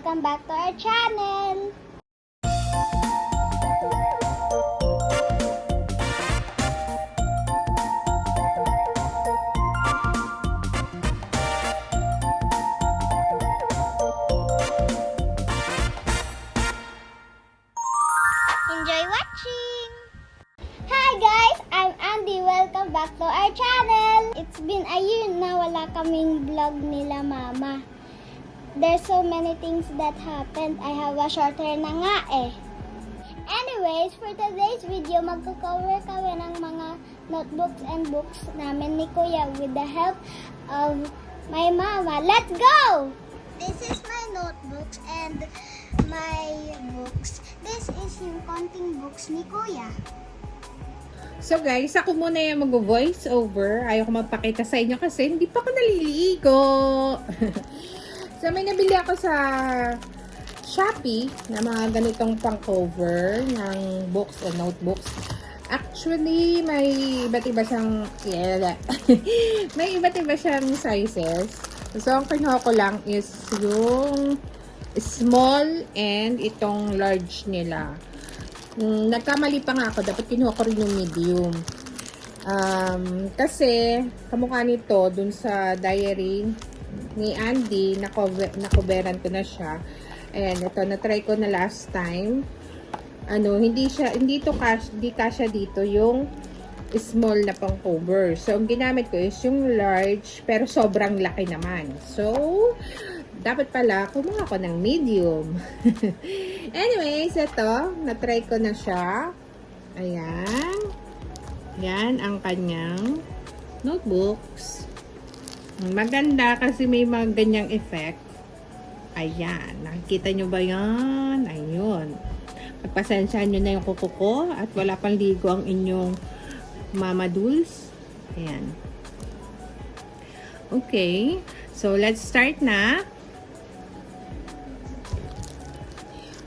Welcome back to our channel! Enjoy watching! Hi guys! I'm Andy. Welcome back to our channel! It's been a year na wala kaming vlog nila mama. There's so many things that happened. I have a short hair na nga eh. Anyways, for today's video, magko-cover kami ng mga notebooks and books namin ni Kuya with the help of my mama. Let's go! This is my notebooks and my books. This is yung konting books ni Kuya. So guys, ako muna yung mag-voice over. Ayoko magpakita sa inyo kasi hindi pa ako naliligo. So may nabili ako sa Shopee na mga ganitong pang-cover ng books and notebooks. Actually, may iba't iba siyang may iba't iba siyang sizes. So ang kinuha ko lang is yung small and itong large nila. Nagkamali pa nga ako, dapat kinuha ko rin yung medium. Kasi kamukha nito dun sa diary ni Andy, nakoveran ko na siya. Ayan, ito, na-try ko na last time. Hindi kasya dito yung small na pang cover. So, ang ginamit ko is yung large, pero sobrang laki naman. So, dapat pala, kumuha ko ng medium. Anyways, ito, na-try ko na siya. Ayan. Yan ang kanyang notebooks. Maganda kasi may mga ganyang effect. Ayan. Nakikita nyo ba yan? Ayun. Pagpasensyahan nyo na yung kuko ko at wala pang ligo ang inyong mama dulls. Ayan. Okay. So, let's start na.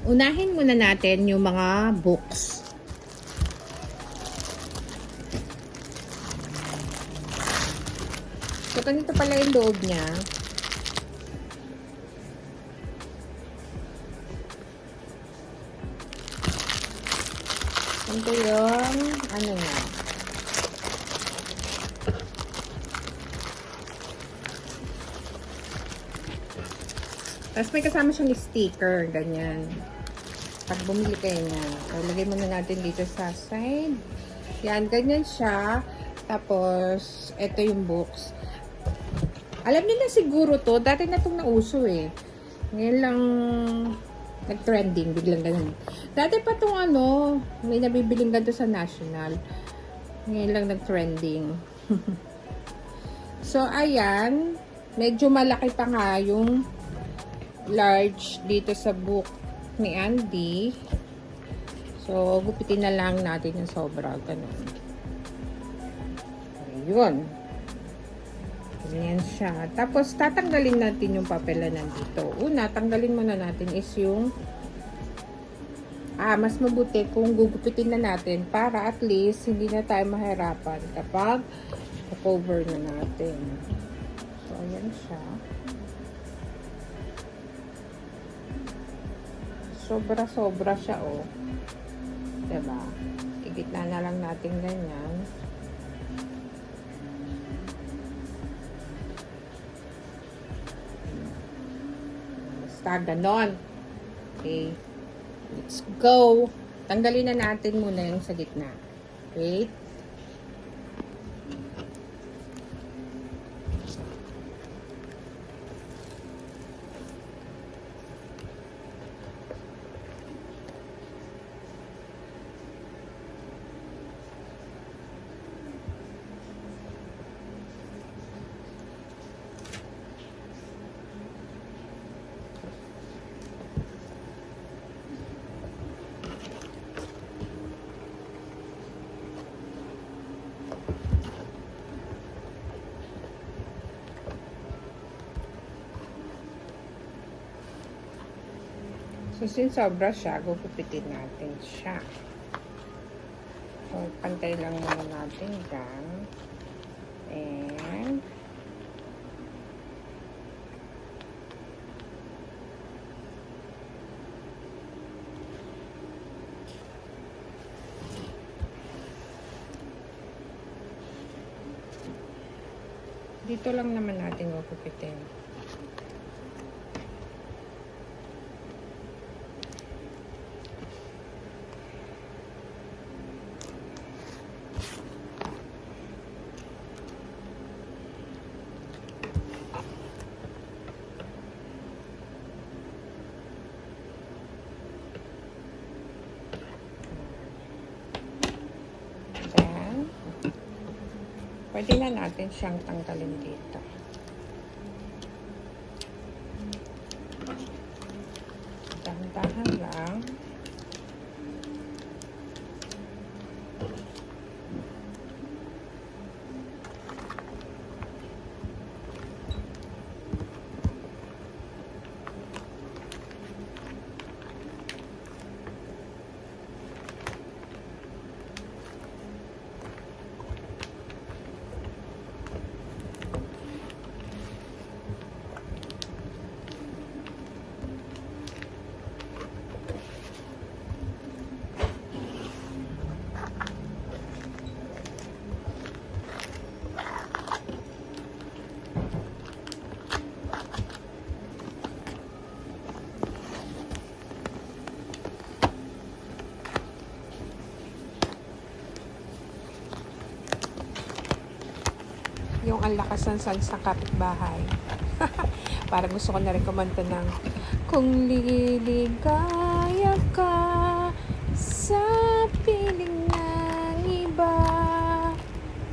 Unahin muna natin yung mga books. So, ganito pala yung loob niya. Ito yung, niya. Tapos may kasama siyang sticker, ganyan. Pag bumili kayo niya. So, lagay muna natin dito sa side. Yan, ganyan siya. Tapos, ito yung books. Alam niyo na siguro to, dati na itong nauso eh. Ngayon lang nag-trending, biglang ganun. Dati pa itong may nabibiling ganito sa National. Ngayon lang nag-trending. So, ayan. Medyo malaki pa nga yung large dito sa book ni Andy. So, gupitin na lang natin yung sobra. Ganun. Ayun. Ganyan siya. Tapos, tatanggalin natin yung papel na nandito. Una, tanggalin muna natin is yung mas mabuti kung gugupitin na natin para at least hindi na tayo mahirapan kapag cover na natin. So, ayan siya. Sobra-sobra siya, oh. Diba? Igitna na lang natin ganyan. Ganon. Okay. Let's go. Tanggalin na natin muna yung sa gitna. Wait. So, since sobra siya, gugupitin natin siya. So, pantay lang muna natin dyan. And, Dito lang naman natin gugupitin. Then, pwede na natin siyang tanggalin dito. Dahan-dahan lang. Yung ang lakas ng sun sa kapitbahay. Parang gusto ko na rin kumanta ng kung liligaya ka sa piling ng iba.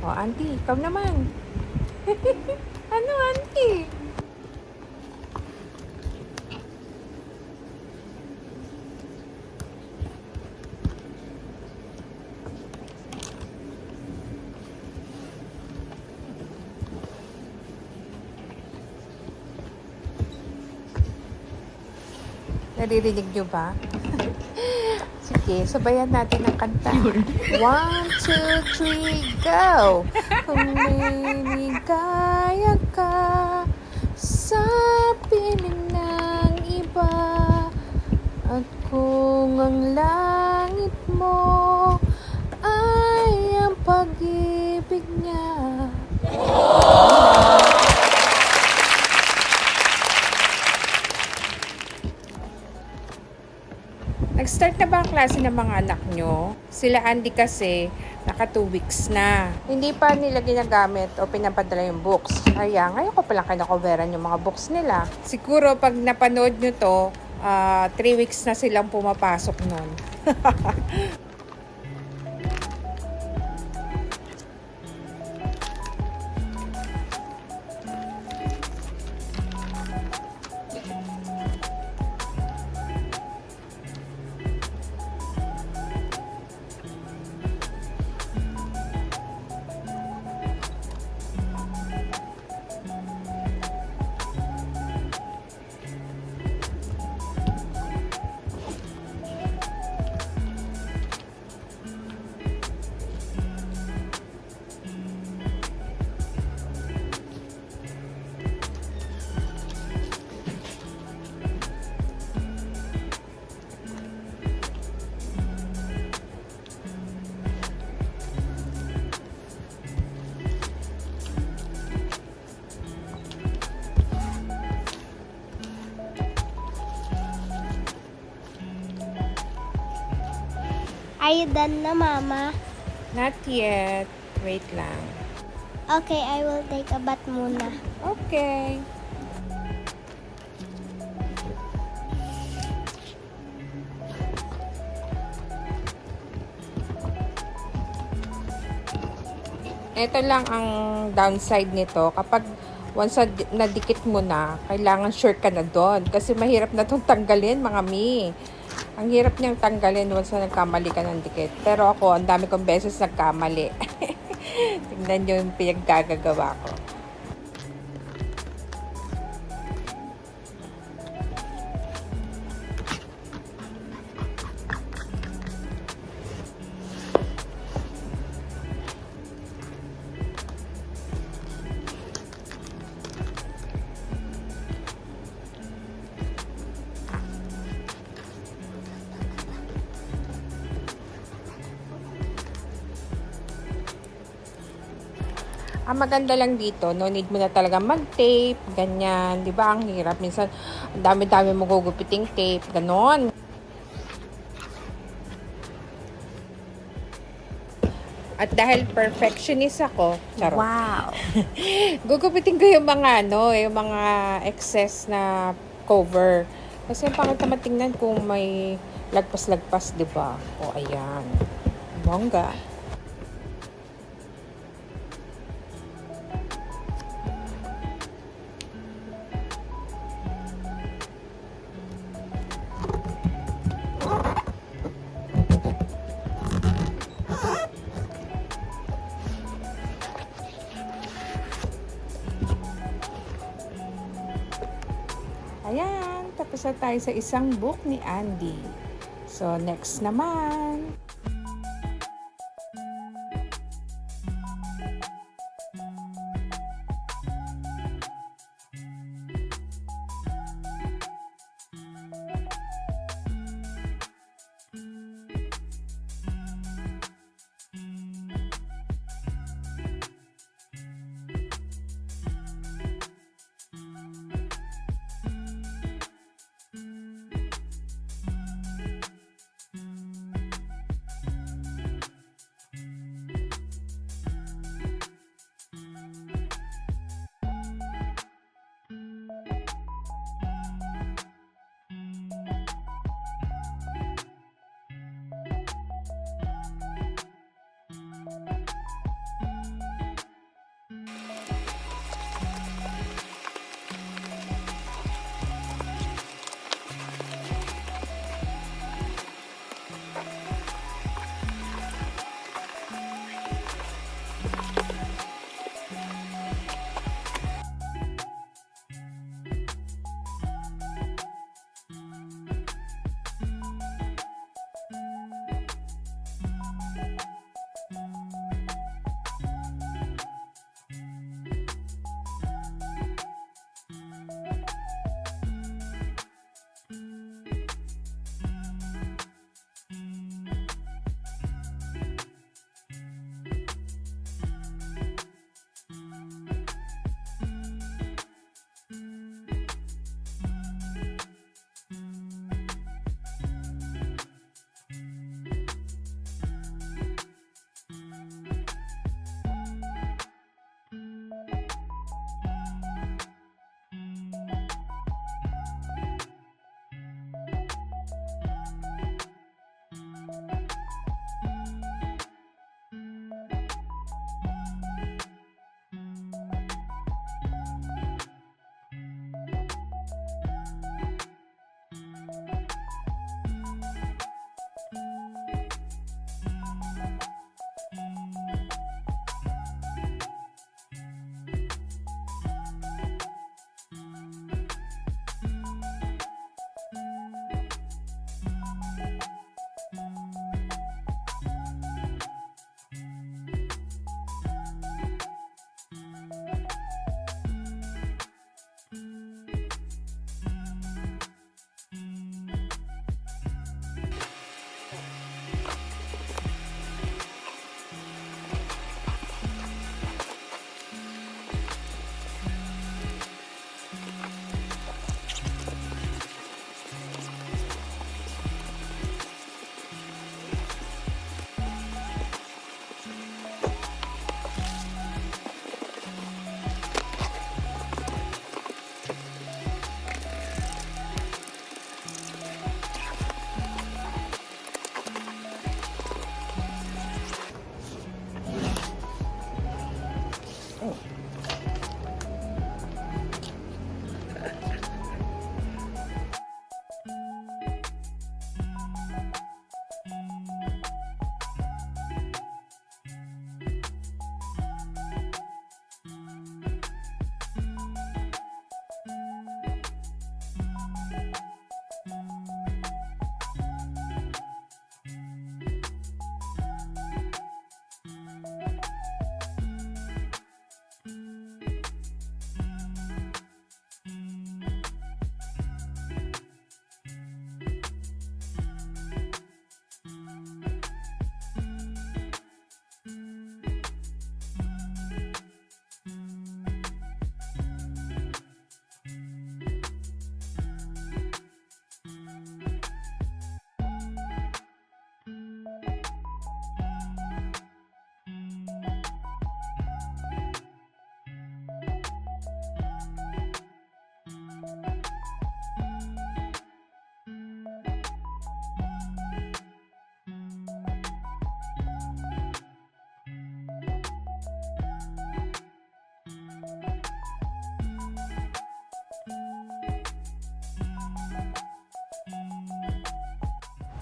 O, auntie, ikaw naman. Ano, auntie? Naririnig nyo ba? Sige, sabayan natin ang kanta. 1, 2, 3, go! Kung liligaya ka sa piling ng iba at kung ang langit mo ay ang pag-ibig niya. Nag-start na ba ang klase ng mga anak nyo? Sila Andy kasi, naka 2 weeks na. Hindi pa nila ginagamit o pinapadala yung books. Kaya ngayon ko palang kinakoveran yung mga books nila. Siguro pag napanood nyo to, 3 weeks na silang pumapasok nun. Are you done na, Mama? Not yet. Wait lang. Okay, I will take a bath muna. Okay. Ito lang ang downside nito. Kapag once nadikit mo na, kailangan sure ka na doon. Kasi mahirap na itong tanggalin, mga mi. Ang hirap niyang tanggalin once na nagkamali ka ng dikit. Pero ako, ang dami kong beses nagkamali. Tingnan niyo yung pinaggagawa ko. Ang maganda lang dito, no need mo na talaga mag-tape, ganyan. Di ba? Ang hirap. Minsan, ang dami-dami mo gugupiting tape, ganon. At dahil perfectionist ako, charot. Wow! Gugupitin ko yung mga yung mga excess na cover. Kasi pangit naman tingnan kung may lagpas-lagpas, 'di ba? O ayan. Bongga. Ayan, tapos na tayo sa isang book ni Andy. So, next naman.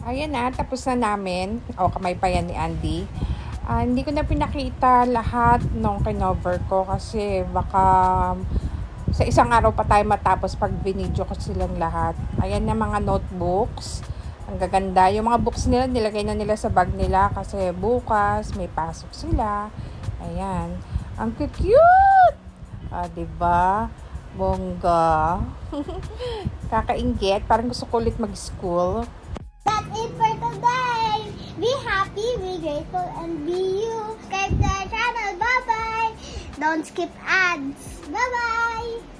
Ayan na, tapos na namin. O, kamay pa yan ni Andy. Hindi ko na pinakita lahat nung kinover ko kasi baka sa isang araw pa tayo matapos pag binidyo ko silang lahat. Ayan na mga notebooks. Ang gaganda. Yung mga books nila, nilagay na nila sa bag nila kasi bukas may pasok sila. Ayan. Ang cute! Diba? Bongga. Kakainggit. Parang gusto ko ulit mag-school. That's it for today. Be happy, be grateful, and be you. Subscribe to our channel. Bye-bye. Don't skip ads. Bye-bye.